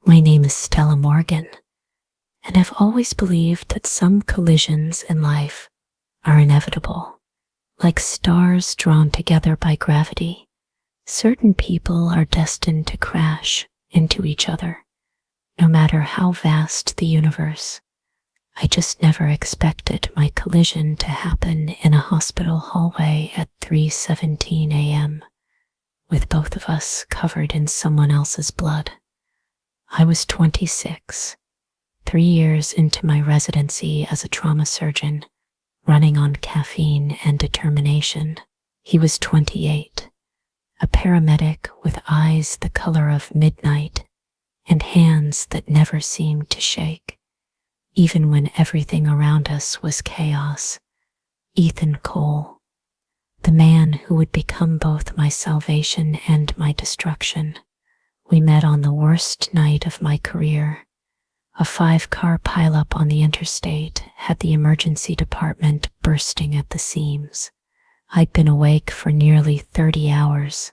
My name is Stella Morgan, and I've always believed that some collisions in life are inevitable. Like stars drawn together by gravity, certain people are destined to crash into each other, no matter how vast the universe. I just never expected my collision to happen in a hospital hallway at 3:17 a.m., with both of us covered in someone else's blood. I was 26, 3 years into my residency as a trauma surgeon, running on caffeine and determination. He was 28, a paramedic with eyes the color of midnight and hands that never seemed to shake, even when everything around us was chaos. Ethan Cole, the man who would become both my salvation and my destruction. We met on the worst night of my career. A 5-car pileup on the interstate had the emergency department bursting at the seams. I'd been awake for nearly 30 hours,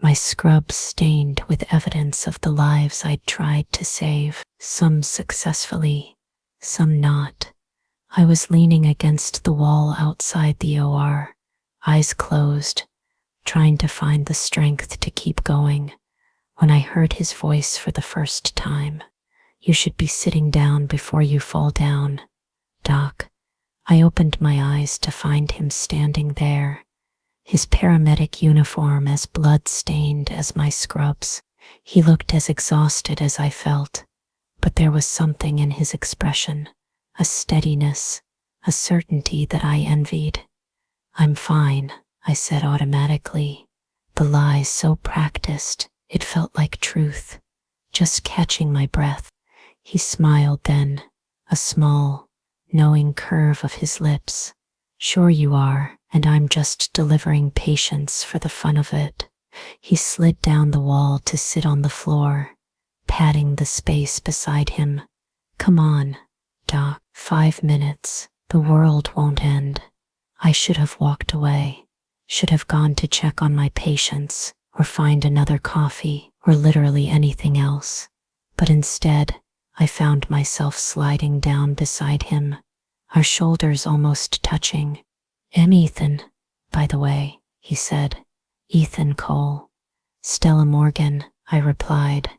my scrubs stained with evidence of the lives I'd tried to save, some successfully, some not. I was leaning against the wall outside the OR, eyes closed, trying to find the strength to keep going, when I heard his voice for the first time. "You should be sitting down before you fall down, Doc." I opened my eyes to find him standing there, his paramedic uniform as blood-stained as my scrubs. He looked as exhausted as I felt, but there was something in his expression, a steadiness, a certainty that I envied. "I'm fine," I said automatically, the lie so practiced it felt like truth, just catching my breath. He smiled then, a small, knowing curve of his lips. "Sure you are, and I'm just delivering patients for the fun of it." He slid down the wall to sit on the floor, patting the space beside him. "Come on, Doc, 5 minutes, the world won't end." I should have walked away, should have gone to check on my patients, or find another coffee, or literally anything else. But instead, I found myself sliding down beside him, our shoulders almost touching. "I'm Ethan, by the way," he said. "Ethan Cole." "Stella Morgan," I replied.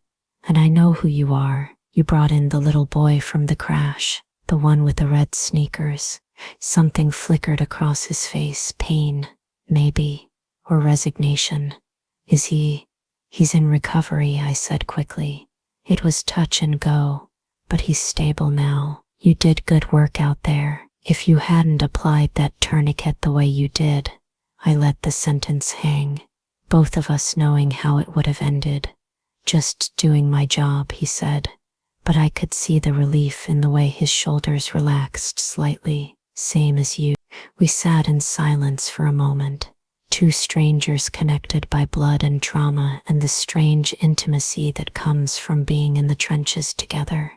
"And I know who you are. You brought in the little boy from the crash, the one with the red sneakers." Something flickered across his face, pain, maybe, or resignation. "Is he?" "He's in recovery," I said quickly. "It was touch and go, but he's stable now. You did good work out there. If you hadn't applied that tourniquet the way you did." I let the sentence hang, both of us knowing how it would have ended. "Just doing my job," he said, but I could see the relief in the way his shoulders relaxed slightly. "Same as you." We sat in silence for a moment, two strangers connected by blood and trauma and the strange intimacy that comes from being in the trenches together.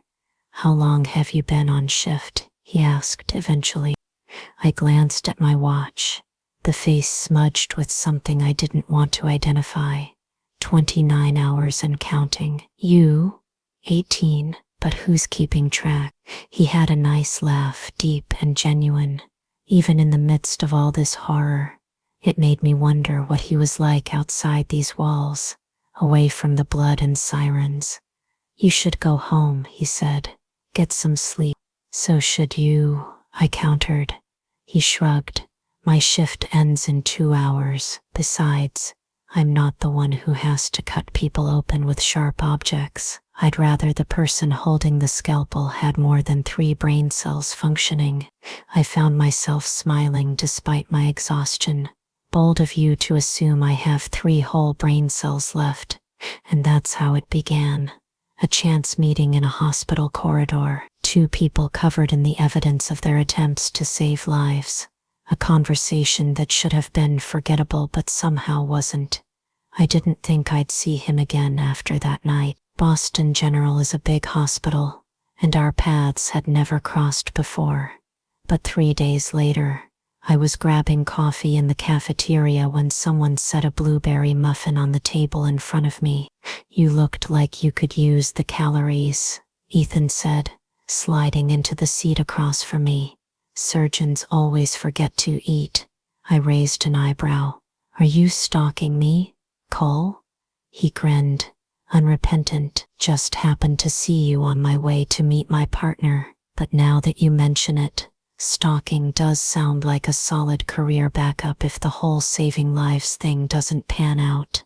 "How long have you been on shift?" he asked eventually. I glanced at my watch, the face smudged with something I didn't want to identify. 29 hours and counting. "You?" 18, but who's keeping track? He had a nice laugh, deep and genuine. Even in the midst of all this horror, it made me wonder what he was like outside these walls, away from the blood and sirens. "You should go home," he said. "Get some sleep." "So should you," I countered. He shrugged. "My shift ends in 2 hours. Besides, I'm not the one who has to cut people open with sharp objects. I'd rather the person holding the scalpel had more than 3 brain cells functioning." I found myself smiling despite my exhaustion. Bold of you to assume I have 3 whole brain cells left. And that's how it began. A chance meeting in a hospital corridor, 2 people covered in the evidence of their attempts to save lives. A conversation that should have been forgettable but somehow wasn't. I didn't think I'd see him again after that night. Boston General is a big hospital, and our paths had never crossed before. But 3 days later, I was grabbing coffee in the cafeteria when someone set a blueberry muffin on the table in front of me. "You looked like you could use the calories," Ethan said, sliding into the seat across from me. "Surgeons always forget to eat." I raised an eyebrow. "Are you stalking me, Cole?" He grinned, unrepentant. "Just happened to see you on my way to meet my partner. But now that you mention it, stalking does sound like a solid career backup if the whole saving lives thing doesn't pan out."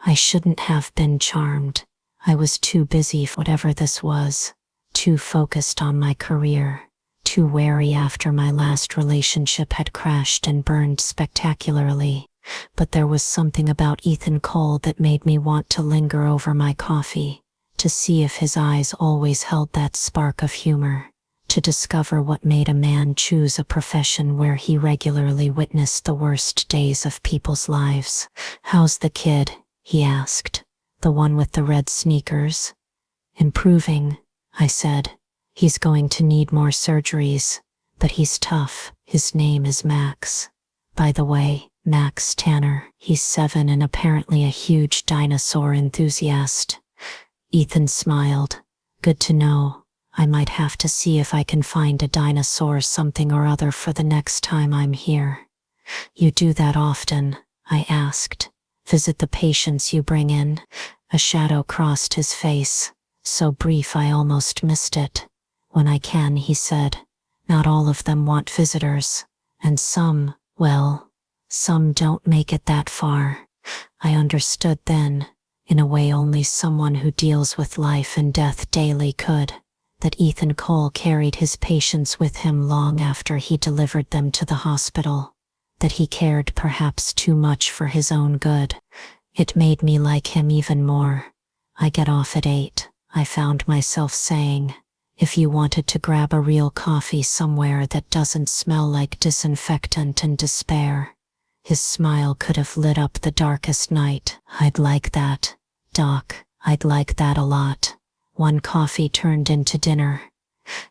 I shouldn't have been charmed. I was too busy for whatever this was, too focused on my career, too wary after my last relationship had crashed and burned spectacularly. But there was something about Ethan Cole that made me want to linger over my coffee, to see if his eyes always held that spark of humor, to discover what made a man choose a profession where he regularly witnessed the worst days of people's lives. "How's the kid?" he asked. "The one with the red sneakers?" "Improving," I said. "He's going to need more surgeries, but he's tough. His name is Max. By the way, Max Tanner. He's 7 and apparently a huge dinosaur enthusiast." Ethan smiled. "Good to know. I might have to see if I can find a dinosaur something or other for the next time I'm here." "You do that often?" I asked. "Visit the patients you bring in?" A shadow crossed his face, so brief I almost missed it. "When I can," he said. "Not all of them want visitors, and some, well, some don't make it that far." I understood then, in a way only someone who deals with life and death daily could, that Ethan Cole carried his patients with him long after he delivered them to the hospital, that he cared perhaps too much for his own good. It made me like him even more. "I get off at 8, I found myself saying. "If you wanted to grab a real coffee somewhere that doesn't smell like disinfectant and despair." His smile could have lit up the darkest night. "I'd like that, Doc. I'd like that a lot." One coffee turned into dinner.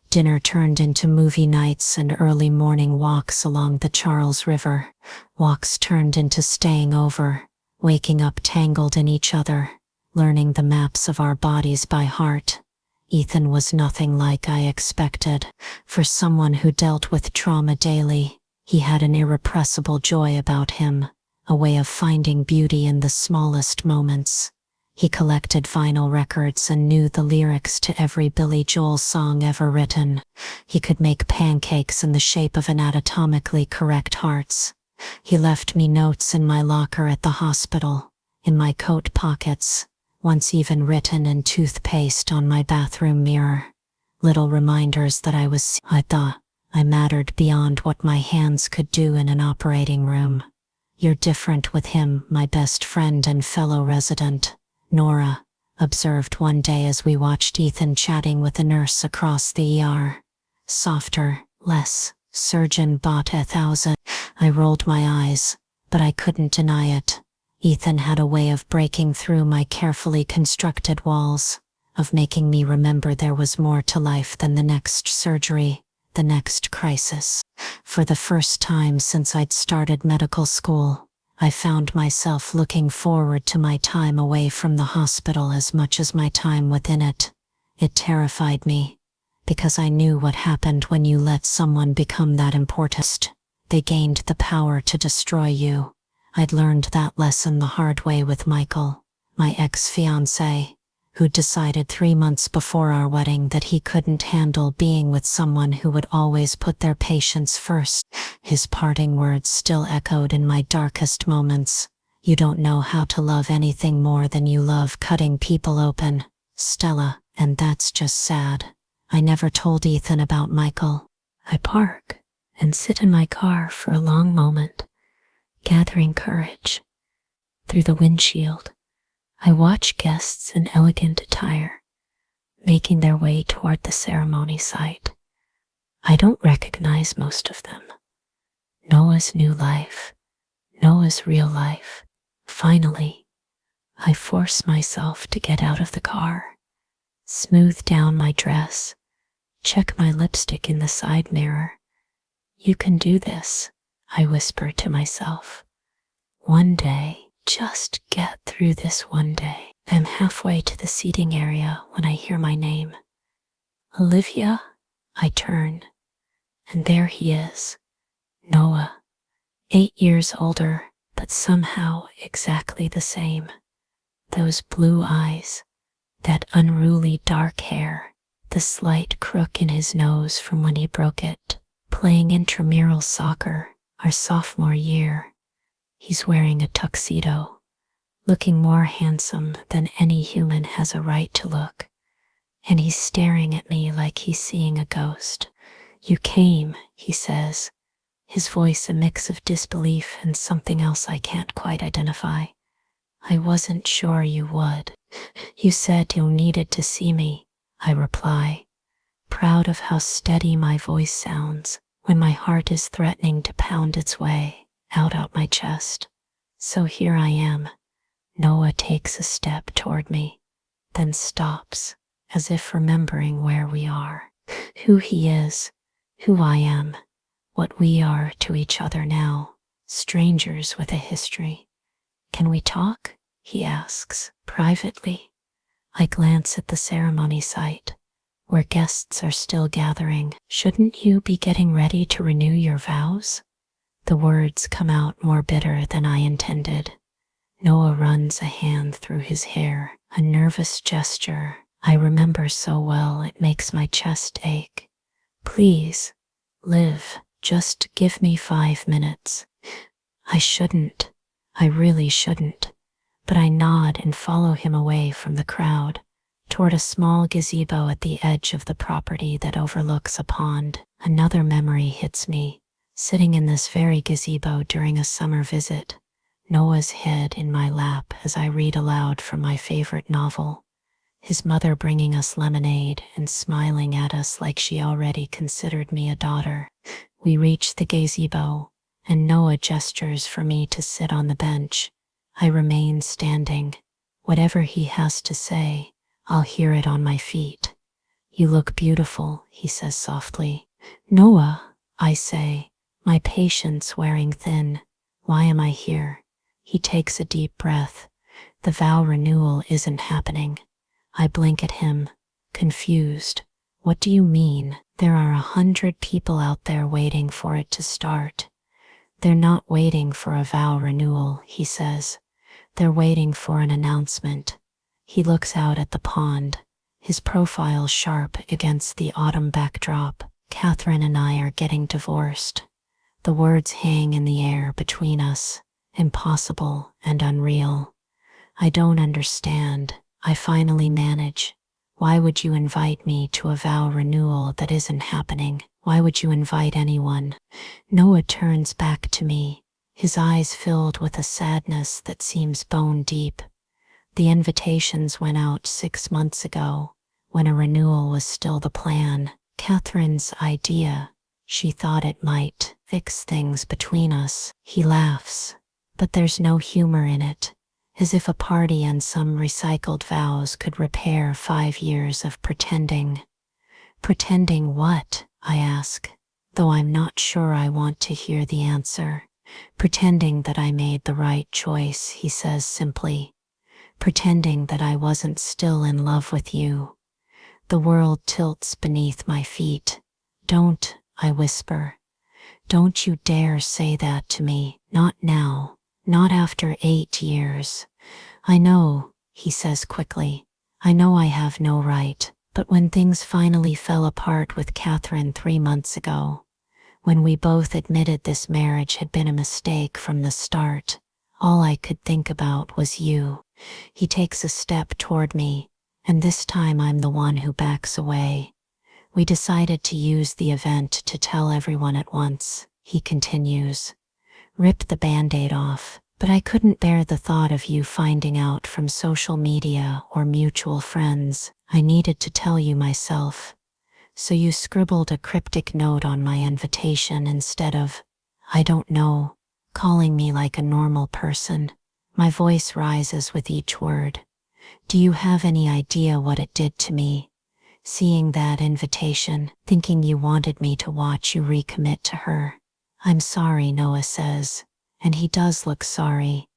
Dinner turned into movie nights and early morning walks along the Charles River. Walks turned into staying over, waking up tangled in each other, learning the maps of our bodies by heart. Ethan was nothing like I expected. For someone who dealt with trauma daily, he had an irrepressible joy about him, a way of finding beauty in the smallest moments. He collected vinyl records and knew the lyrics to every Billy Joel song ever written. He could make pancakes in the shape of anatomically correct hearts. He left me notes in my locker at the hospital, in my coat pockets, once even written in toothpaste on my bathroom mirror. Little reminders that I thought I mattered beyond what my hands could do in an operating room. "You're different with him," my best friend and fellow resident, Nora, observed one day as we watched Ethan chatting with a nurse across the ER. "Softer, less, surgeon bought 1,000. I rolled my eyes, but I couldn't deny it. Ethan had a way of breaking through my carefully constructed walls, of making me remember there was more to life than the next surgery, the next crisis. For the first time since I'd started medical school, I found myself looking forward to my time away from the hospital as much as my time within it. It terrified me, because I knew what happened when you let someone become that important. They gained the power to destroy you. I'd learned that lesson the hard way with Michael, my ex-fiancé, who decided 3 months before our wedding that he couldn't handle being with someone who would always put their patients first. His parting words still echoed in my darkest moments. "You don't know how to love anything more than you love cutting people open, Stella, and that's just sad." I never told Ethan about Michael. I park and sit in my car for a long moment, gathering courage. Through the windshield, I watch guests in elegant attire, making their way toward the ceremony site. I don't recognize most of them. Noah's new life, Noah's real life. Finally, I force myself to get out of the car, smooth down my dress, check my lipstick in the side mirror. "You can do this," I whisper to myself. One day, just get through this one day. I'm halfway to the seating area when I hear my name. Olivia? I turn, and there he is. Noah, 8 years older, but somehow exactly the same. Those blue eyes, that unruly dark hair, the slight crook in his nose from when he broke it, playing intramural soccer our sophomore year. He's wearing a tuxedo, looking more handsome than any human has a right to look, and he's staring at me like he's seeing a ghost. You came, he says, his voice a mix of disbelief and something else I can't quite identify. I wasn't sure you would. You said you needed to see me, I reply, proud of how steady my voice sounds when my heart is threatening to pound its way out my chest. So here I am. Noah takes a step toward me, then stops, as if remembering where we are, who he is, who I am, what we are to each other now, strangers with a history. Can we talk? He asks, privately. I glance at the ceremony site, where guests are still gathering. Shouldn't you be getting ready to renew your vows? The words come out more bitter than I intended. Noah runs a hand through his hair, a nervous gesture I remember so well it makes my chest ache. Please, Liv, just give me 5 minutes. I shouldn't. I really shouldn't. But I nod and follow him away from the crowd, toward a small gazebo at the edge of the property that overlooks a pond. Another memory hits me, sitting in this very gazebo during a summer visit, Noah's head in my lap as I read aloud from my favorite novel, his mother bringing us lemonade and smiling at us like she already considered me a daughter. We reach the gazebo, and Noah gestures for me to sit on the bench. I remain standing. Whatever he has to say, I'll hear it on my feet. You look beautiful, he says softly. Noah, I say, my patience wearing thin. Why am I here? He takes a deep breath. The vow renewal isn't happening. I blink at him, confused. What do you mean? There are 100 people out there waiting for it to start. They're not waiting for a vow renewal, he says. They're waiting for an announcement. He looks out at the pond, his profile sharp against the autumn backdrop. Catherine and I are getting divorced. The words hang in the air between us, impossible and unreal. I don't understand. I finally manage. Why would you invite me to a vow renewal that isn't happening? Why would you invite anyone? Noah turns back to me, his eyes filled with a sadness that seems bone deep. The invitations went out 6 months ago, when a renewal was still the plan. Catherine's idea. She thought it might fix things between us. He laughs, but there's no humor in it, as if a party and some recycled vows could repair 5 years of pretending. Pretending what? I ask, though I'm not sure I want to hear the answer. Pretending that I made the right choice, he says simply. Pretending that I wasn't still in love with you. The world tilts beneath my feet. Don't, I whisper. Don't you dare say that to me. Not now. Not after 8 years. I know, he says quickly. I know I have no right. But when things finally fell apart with Catherine 3 months ago, when we both admitted this marriage had been a mistake from the start, all I could think about was you. He takes a step toward me, and this time I'm the one who backs away. We decided to use the event to tell everyone at once, he continues. Rip the Band-Aid off, but I couldn't bear the thought of you finding out from social media or mutual friends. I needed to tell you myself. So you scribbled a cryptic note on my invitation instead of, I don't know, calling me like a normal person. My voice rises with each word. Do you have any idea what it did to me? Seeing that invitation, thinking you wanted me to watch you recommit to her. I'm sorry, Noah says, and he does look sorry.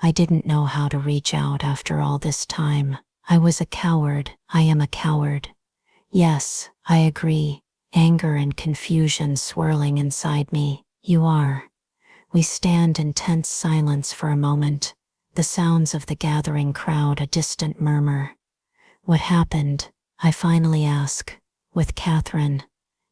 I didn't know how to reach out after all this time. I was a coward. I am a coward. Yes, I agree, anger and confusion swirling inside me. You are. We stand in tense silence for a moment, the sounds of the gathering crowd a distant murmur. What happened? I finally ask, with Catherine.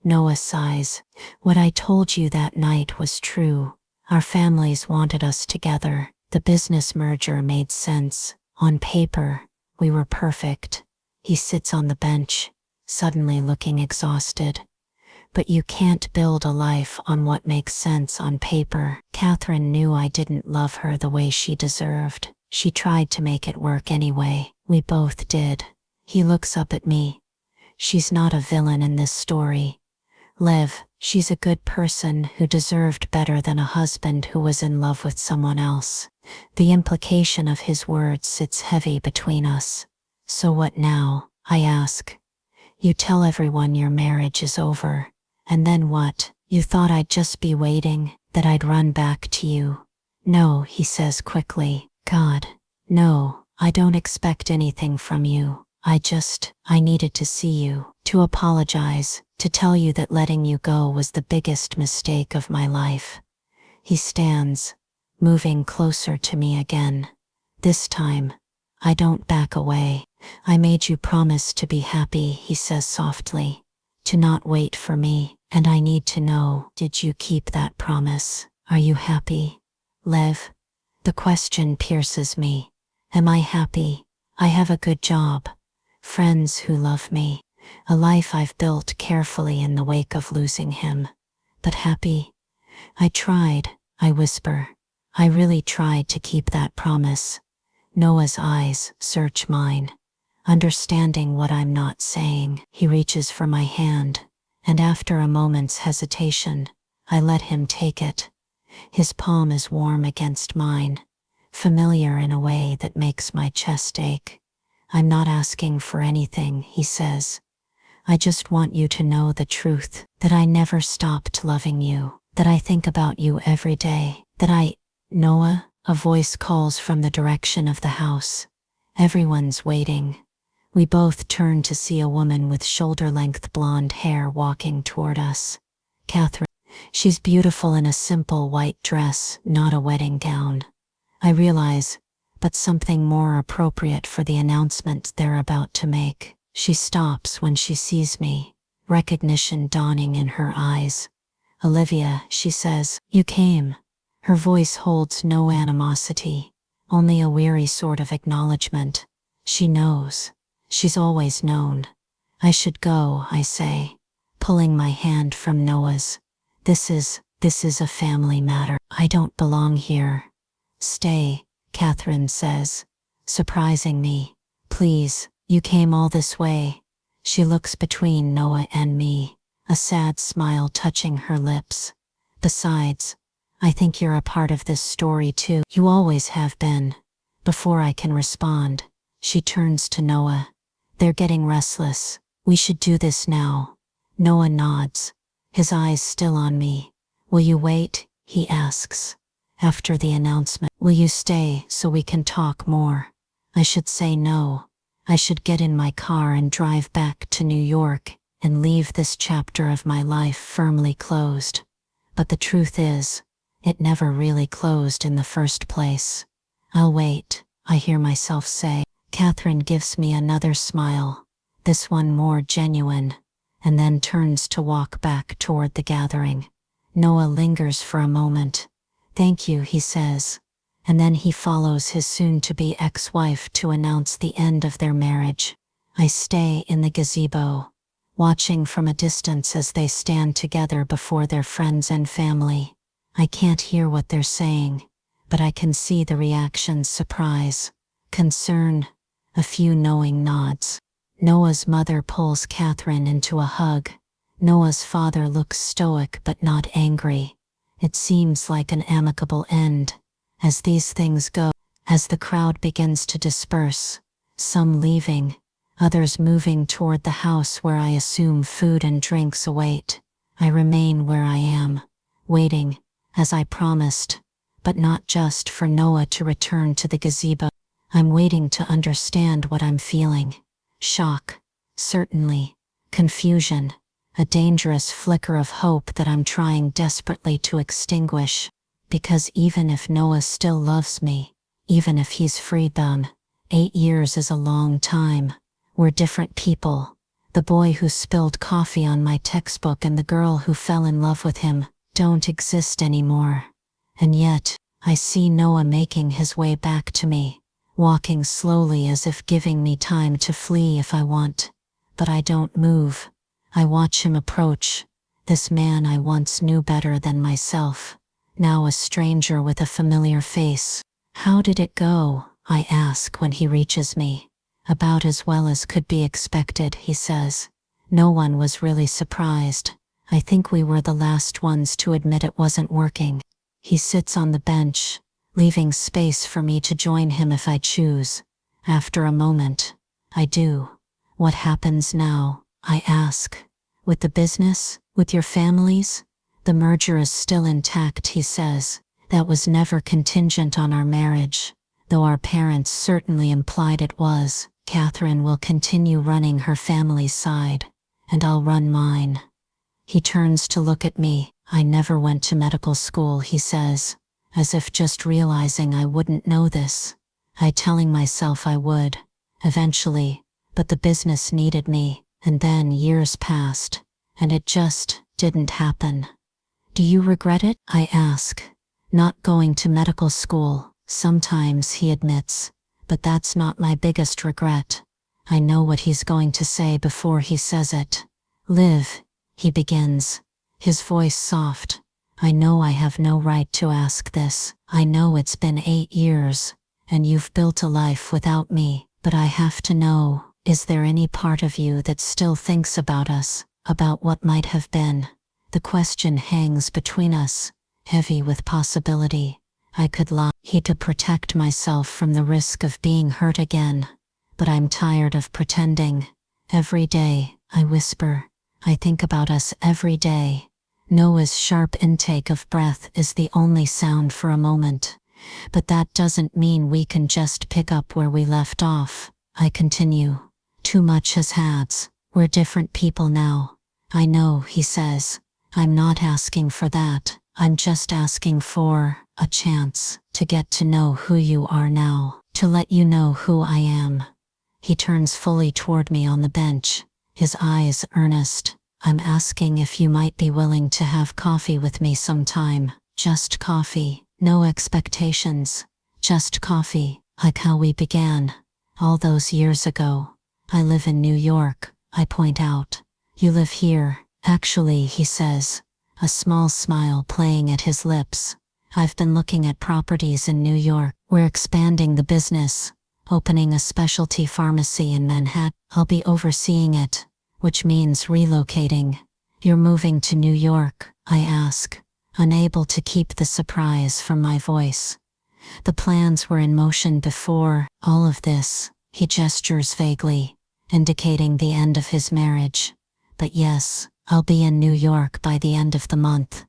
Noah sighs. What I told you that night was true. Our families wanted us together. The business merger made sense. On paper, we were perfect. He sits on the bench, suddenly looking exhausted. But you can't build a life on what makes sense on paper. Catherine knew I didn't love her the way she deserved. She tried to make it work anyway. We both did. He looks up at me. She's not a villain in this story. Liv, she's a good person who deserved better than a husband who was in love with someone else. The implication of his words sits heavy between us. So what now? I ask. You tell everyone your marriage is over. And then what? You thought I'd just be waiting, that I'd run back to you. No, he says quickly. God, no, I don't expect anything from you. I needed to see you, to apologize, to tell you that letting you go was the biggest mistake of my life. He stands, moving closer to me again. This time, I don't back away. I made you promise to be happy, he says softly, to not wait for me, and I need to know, did you keep that promise? Are you happy? Lev? The question pierces me. Am I happy? I have a good job. Friends who love me. A life I've built carefully in the wake of losing him. But happy? I tried, I whisper. I really tried to keep that promise. Noah's eyes search mine. Understanding what I'm not saying, he reaches for my hand, and after a moment's hesitation, I let him take it. His palm is warm against mine, familiar in a way that makes my chest ache. I'm not asking for anything, he says. I just want you to know the truth, that I never stopped loving you, that I think about you every day, Noah, a voice calls from the direction of the house. Everyone's waiting. We both turn to see a woman with shoulder-length blonde hair walking toward us. Catherine. She's beautiful in a simple white dress, not a wedding gown. I realize, but something more appropriate for the announcement they're about to make. She stops when she sees me, recognition dawning in her eyes. Olivia, she says, you came. Her voice holds no animosity, only a weary sort of acknowledgement. She knows. She's always known. I should go, I say, pulling my hand from Noah's. This is a family matter. I don't belong here. Stay, Catherine says, surprising me. Please, you came all this way. She looks between Noah and me, a sad smile touching her lips. Besides, I think you're a part of this story too. You always have been. Before I can respond, she turns to Noah. They're getting restless. We should do this now. Noah nods, his eyes still on me. Will you wait? He asks. After the announcement, will you stay so we can talk more? I should say no. I should get in my car and drive back to New York and leave this chapter of my life firmly closed. But the truth is, it never really closed in the first place. I'll wait, I hear myself say. Catherine gives me another smile, this one more genuine, and then turns to walk back toward the gathering. Noah lingers for a moment. Thank you, he says, and then he follows his soon-to-be ex-wife to announce the end of their marriage. I stay in the gazebo, watching from a distance as they stand together before their friends and family. I can't hear what they're saying, but I can see the reactions: surprise, concern, a few knowing nods. Noah's mother pulls Catherine into a hug. Noah's father looks stoic but not angry. It seems like an amicable end. As these things go, as the crowd begins to disperse, some leaving, others moving toward the house where I assume food and drinks await, I remain where I am, waiting, as I promised, but not just for Noah to return to the gazebo. I'm waiting to understand what I'm feeling. Shock, certainly, confusion, a dangerous flicker of hope that I'm trying desperately to extinguish, because even if Noah still loves me, even if he's freed them, 8 years is a long time. We're different people. The boy who spilled coffee on my textbook and the girl who fell in love with him don't exist anymore. And yet, I see Noah making his way back to me, walking slowly as if giving me time to flee if I want. But I don't move. I watch him approach, this man I once knew better than myself, now a stranger with a familiar face. How did it go? I ask when he reaches me. About as well as could be expected, he says. No one was really surprised. I think we were the last ones to admit it wasn't working. He sits on the bench, leaving space for me to join him if I choose. After a moment, I do. What happens now? I ask. With the business? With your families? The merger is still intact, he says. That was never contingent on our marriage, though our parents certainly implied it was. Catherine will continue running her family's side, and I'll run mine. He turns to look at me. I never went to medical school, he says, as if just realizing I wouldn't know this. I telling myself I would, eventually, but the business needed me, and then years passed, and it just didn't happen. Do you regret it? I ask. Not going to medical school, sometimes, he admits. But that's not my biggest regret. I know what he's going to say before he says it. Liv, he begins, his voice soft. I know I have no right to ask this. I know it's been 8 years, and you've built a life without me, but I have to know, is there any part of you that still thinks about us, about what might have been? The question hangs between us, heavy with possibility. I could lie to protect myself from the risk of being hurt again, but I'm tired of pretending. Every day, I whisper, I think about us every day. Noah's sharp intake of breath is the only sound for a moment, but that doesn't mean we can just pick up where we left off. I continue. Too much has happened. We're different people now. I know, he says. I'm not asking for that. I'm just asking for a chance to get to know who you are now, to let you know who I am. He turns fully toward me on the bench, his eyes earnest. I'm asking if you might be willing to have coffee with me sometime. Just coffee, no expectations. Just coffee, like how we began, all those years ago. I live in New York, I point out. You live here, actually, he says, a small smile playing at his lips. I've been looking at properties in New York. We're expanding the business, opening a specialty pharmacy in Manhattan. I'll be overseeing it, which means relocating. You're moving to New York, I ask, unable to keep the surprise from my voice. The plans were in motion before all of this, he gestures vaguely, indicating the end of his marriage. But yes, I'll be in New York by the end of the month.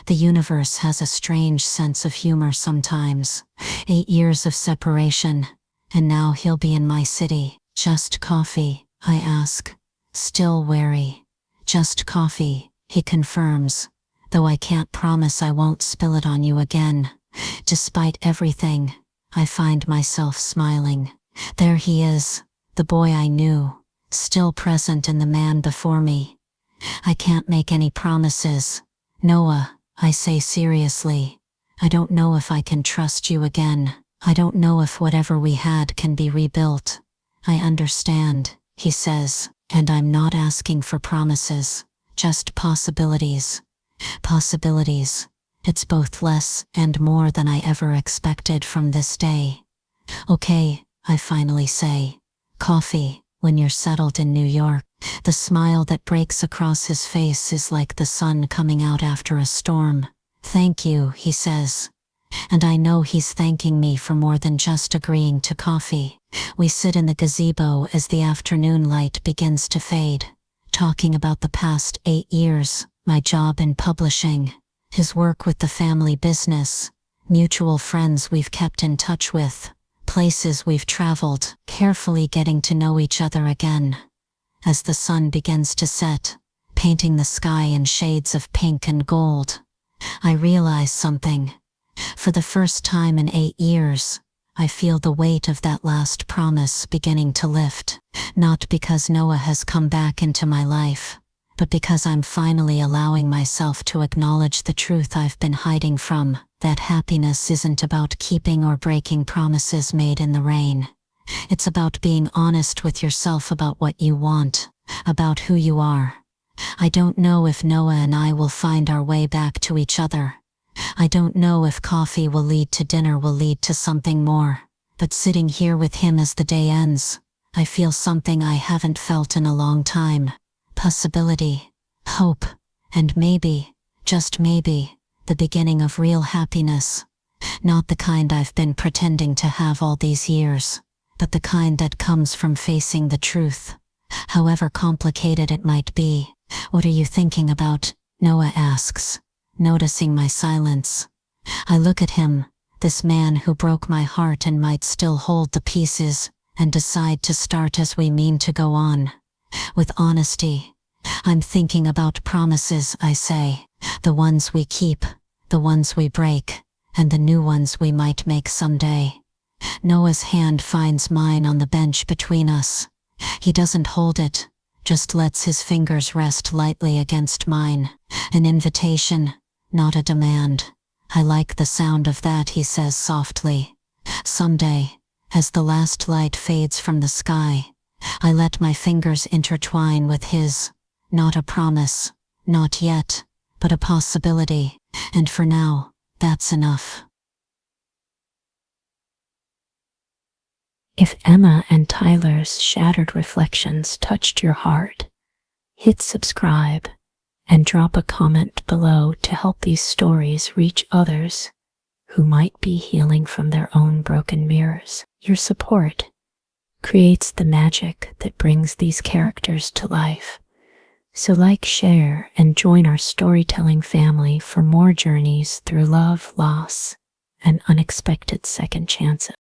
The universe has a strange sense of humor sometimes. 8 years of separation, and now he'll be in my city. Just coffee, I ask, still wary. Just coffee, he confirms, though I can't promise I won't spill it on you again. Despite everything, I find myself smiling. There he is, the boy I knew, still present in the man before me. I can't make any promises. Noah, I say seriously, I don't know if I can trust you again. I don't know if whatever we had can be rebuilt. I understand, he says, and I'm not asking for promises, just possibilities. Possibilities. It's both less and more than I ever expected from this day. Okay, I finally say. Coffee, when you're settled in New York. The smile that breaks across his face is like the sun coming out after a storm. Thank you, he says. And I know he's thanking me for more than just agreeing to coffee. We sit in the gazebo as the afternoon light begins to fade, talking about the past 8 years, my job in publishing, His work with the family business, mutual friends we've kept in touch with, places we've traveled, carefully getting to know each other again. As the sun begins to set, painting the sky in shades of pink and gold, I realize something. For the first time in 8 years, I feel the weight of that last promise beginning to lift. Not because Noah has come back into my life, but because I'm finally allowing myself to acknowledge the truth I've been hiding from, that happiness isn't about keeping or breaking promises made in the rain. It's about being honest with yourself about what you want, about who you are. I don't know if Noah and I will find our way back to each other. I don't know if coffee will lead to dinner, will lead to something more. But sitting here with him as the day ends, I feel something I haven't felt in a long time. Possibility, hope, and maybe, just maybe, the beginning of real happiness. Not the kind I've been pretending to have all these years, but the kind that comes from facing the truth, however complicated it might be. What are you thinking about? Noah asks, noticing my silence. I look at him, this man who broke my heart and might still hold the pieces, and decide to start as we mean to go on. With honesty, I'm thinking about promises, I say, the ones we keep, the ones we break, and the new ones we might make someday. Noah's hand finds mine on the bench between us. He doesn't hold it, just lets his fingers rest lightly against mine. An invitation, not a demand. I like the sound of that, he says softly. Someday, as the last light fades from the sky, I let my fingers intertwine with his. Not a promise, not yet, but a possibility, and for now, that's enough. If Emma and Tyler's shattered reflections touched your heart, hit subscribe and drop a comment below to help these stories reach others who might be healing from their own broken mirrors. Your support creates the magic that brings these characters to life. So like, share, and join our storytelling family for more journeys through love, loss, and unexpected second chances.